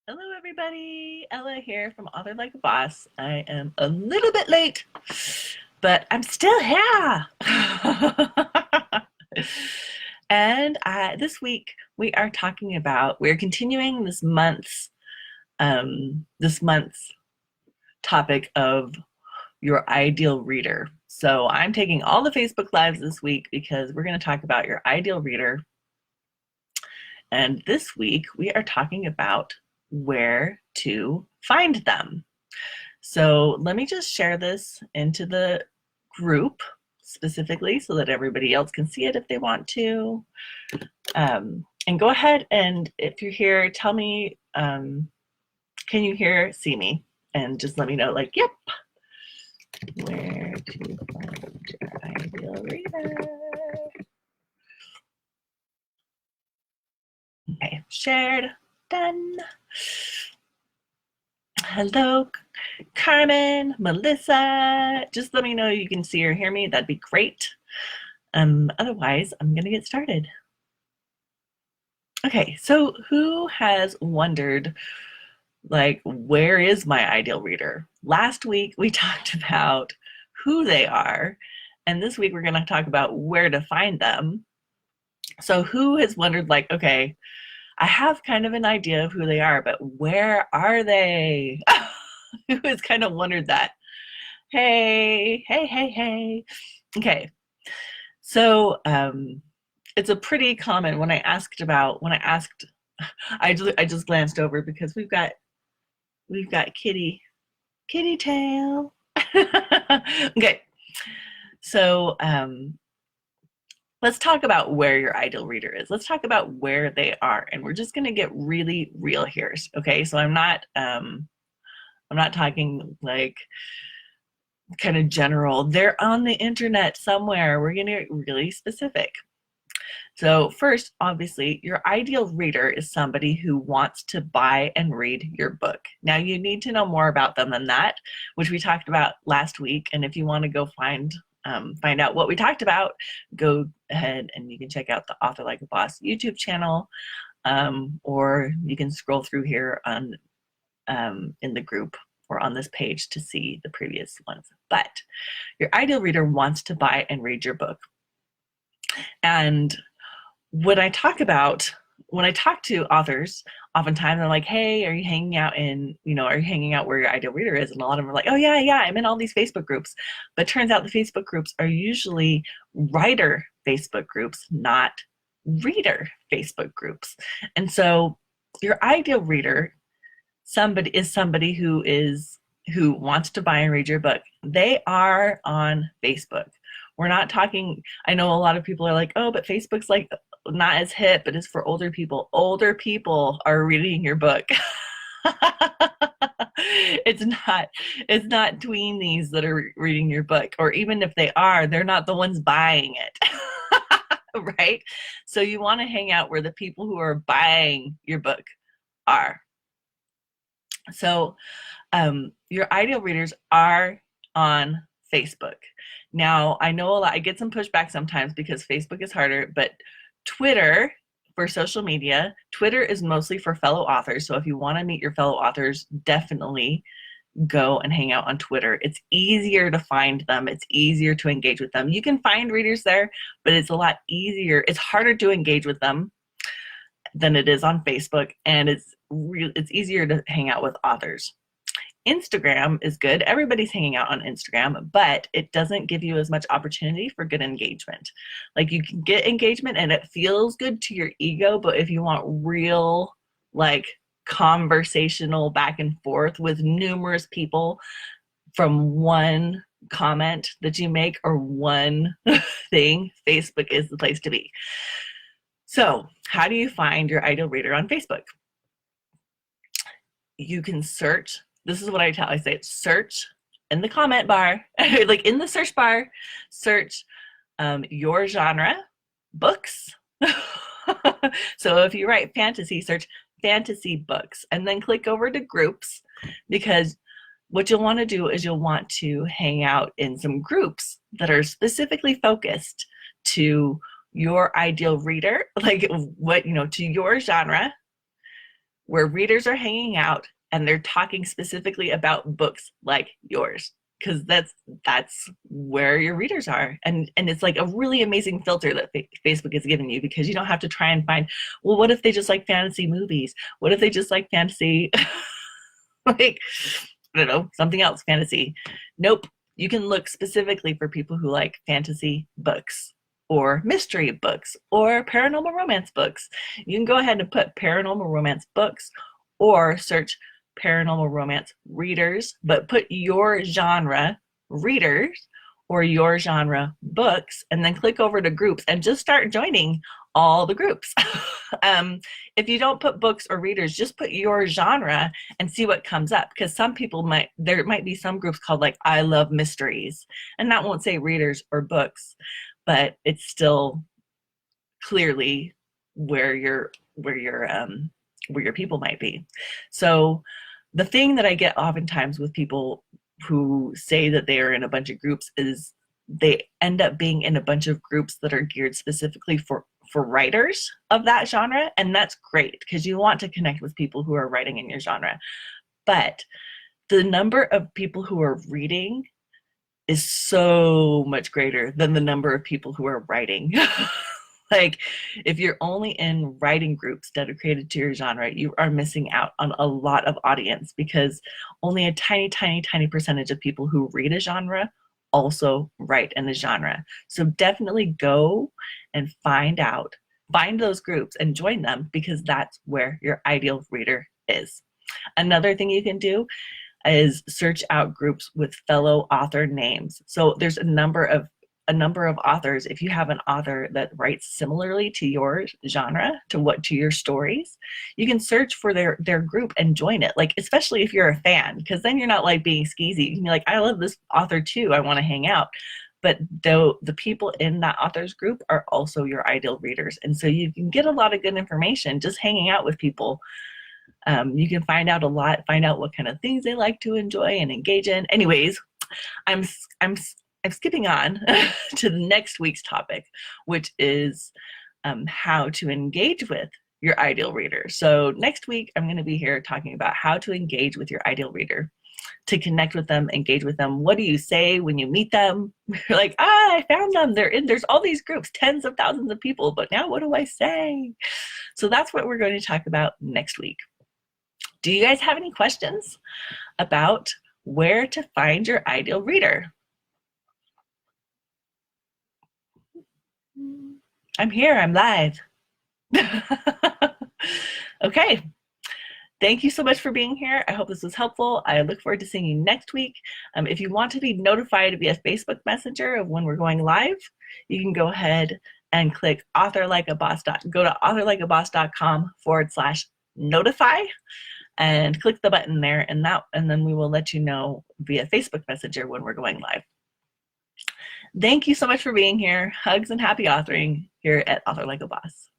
Hello, everybody. Ella here from Author Like a Boss. I am a little bit late, but I'm still here. And this week we're continuing this month's topic of your ideal reader. So I'm taking all the Facebook Lives this week because we're going to talk about your ideal reader. And this week we are talking about where to find them. So let me just share this into the group specifically so that everybody else can see it if they want to. And go ahead, and if you're here, tell me, can you see me? And just let me know, like, yep. Where to find your ideal reader. Okay, shared, done. Hello, Carmen, Melissa. Just let me know you can see or hear me. That'd be great. Otherwise, I'm going to get started. Okay, so who has wondered, like, where is my ideal reader? Last week, we talked about who they are, and this week we're going to talk about where to find them. So who has wondered, like, okay, I have kind of an idea of who they are, but where are they? Who has kind of wondered that? Hey. Okay, so it's a pretty common, I just glanced over because we've got kitty tail. Okay, so let's talk about where your ideal reader is. Let's talk about where they are, and we're just going to get really real here. Okay, so I'm not talking like kind of general. They're on the internet somewhere. We're going to get really specific. So first, obviously, your ideal reader is somebody who wants to buy and read your book. Now, you need to know more about them than that, which we talked about last week. And if you want to go find out what we talked about, go ahead and you can check out the Author Like a Boss YouTube channel, or you can scroll through here on in the group or on this page to see the previous ones. But your ideal reader wants to buy and read your book. And when I talk to authors, oftentimes I'm like, hey, are you hanging out where your ideal reader is? And a lot of them are like, oh yeah, I'm in all these Facebook groups. But it turns out the Facebook groups are usually writer Facebook groups, not reader Facebook groups. And so your ideal reader is somebody who wants to buy and read your book. They are on Facebook. We're not talking, I know a lot of people are like, oh, but Facebook's like not as hip, but it's for older people. Older people are reading your book. It's not tweenies that are reading your book, or even if they are, they're not the ones buying it. Right? So you want to hang out where the people who are buying your book are. So your ideal readers are on Facebook. Now, I know I get some pushback sometimes because Facebook is harder, but Twitter, for social media, Twitter is mostly for fellow authors. So if you want to meet your fellow authors, definitely go and hang out on Twitter. It's easier to find them. It's easier to engage with them. You can find readers there, but it's a lot easier. It's harder to engage with them than it is on Facebook, and it's easier to hang out with authors. Instagram is good. Everybody's hanging out on Instagram, but it doesn't give you as much opportunity for good engagement. Like, you can get engagement and it feels good to your ego, but if you want real, like, conversational back and forth with numerous people from one comment that you make or one thing, Facebook is the place to be. So how do you find your ideal reader on Facebook? You can search. This is what I say, search in the comment bar, like in the search bar, search your genre, books. So if you write fantasy, search fantasy books, and then click over to groups, because what you'll want to do is you'll want to hang out in some groups that are specifically focused to your ideal reader, like to your genre, where readers are hanging out and they're talking specifically about books like yours, because that's where your readers are. And it's like a really amazing filter that Facebook has given you, because you don't have to try and find, well, what if they just like fantasy movies? What if they just like fantasy like, I don't know, something else fantasy? Nope. You can look specifically for people who like fantasy books or mystery books or paranormal romance books. You can go ahead and put paranormal romance books or search paranormal romance readers, but put your genre readers or your genre books, and then click over to groups and just start joining all the groups. If you don't put books or readers, just put your genre and see what comes up, because some people there might be some groups called like I love mysteries, and that won't say readers or books, but it's still clearly where your people might be. So the thing that I get oftentimes with people who say that they are in a bunch of groups is they end up being in a bunch of groups that are geared specifically for writers of that genre, and that's great because you want to connect with people who are writing in your genre. But the number of people who are reading is so much greater than the number of people who are writing. Like, if you're only in writing groups dedicated to your genre, you are missing out on a lot of audience, because only a tiny, tiny, tiny percentage of people who read a genre also write in the genre. So definitely go and find those groups and join them, because that's where your ideal reader is. Another thing you can do is search out groups with fellow author names. So there's a number of authors. If you have an author that writes similarly to your genre, to your stories, you can search for their group and join it. Like, especially if you're a fan, because then you're not like being skeezy. You can be like, I love this author too, I want to hang out. But though the people in that author's group are also your ideal readers, and so you can get a lot of good information just hanging out with people. You can find out what kind of things they like to enjoy and engage in. Anyways, I'm skipping on to the next week's topic, which is how to engage with your ideal reader. So next week, I'm going to be here talking about how to engage with your ideal reader, to connect with them, engage with them. What do you say when you meet them? You're like, I found them. There's all these groups, tens of thousands of people, but now what do I say? So that's what we're going to talk about next week. Do you guys have any questions about where to find your ideal reader? I'm here, I'm live. Okay. Thank you so much for being here. I hope this was helpful. I look forward to seeing you next week. If you want to be notified via Facebook Messenger of when we're going live, you can go ahead and click go to authorlikeaboss.com/notify and click the button there, and then we will let you know via Facebook Messenger when we're going live. Thank you so much for being here. Hugs and happy authoring here at Author Like a Boss.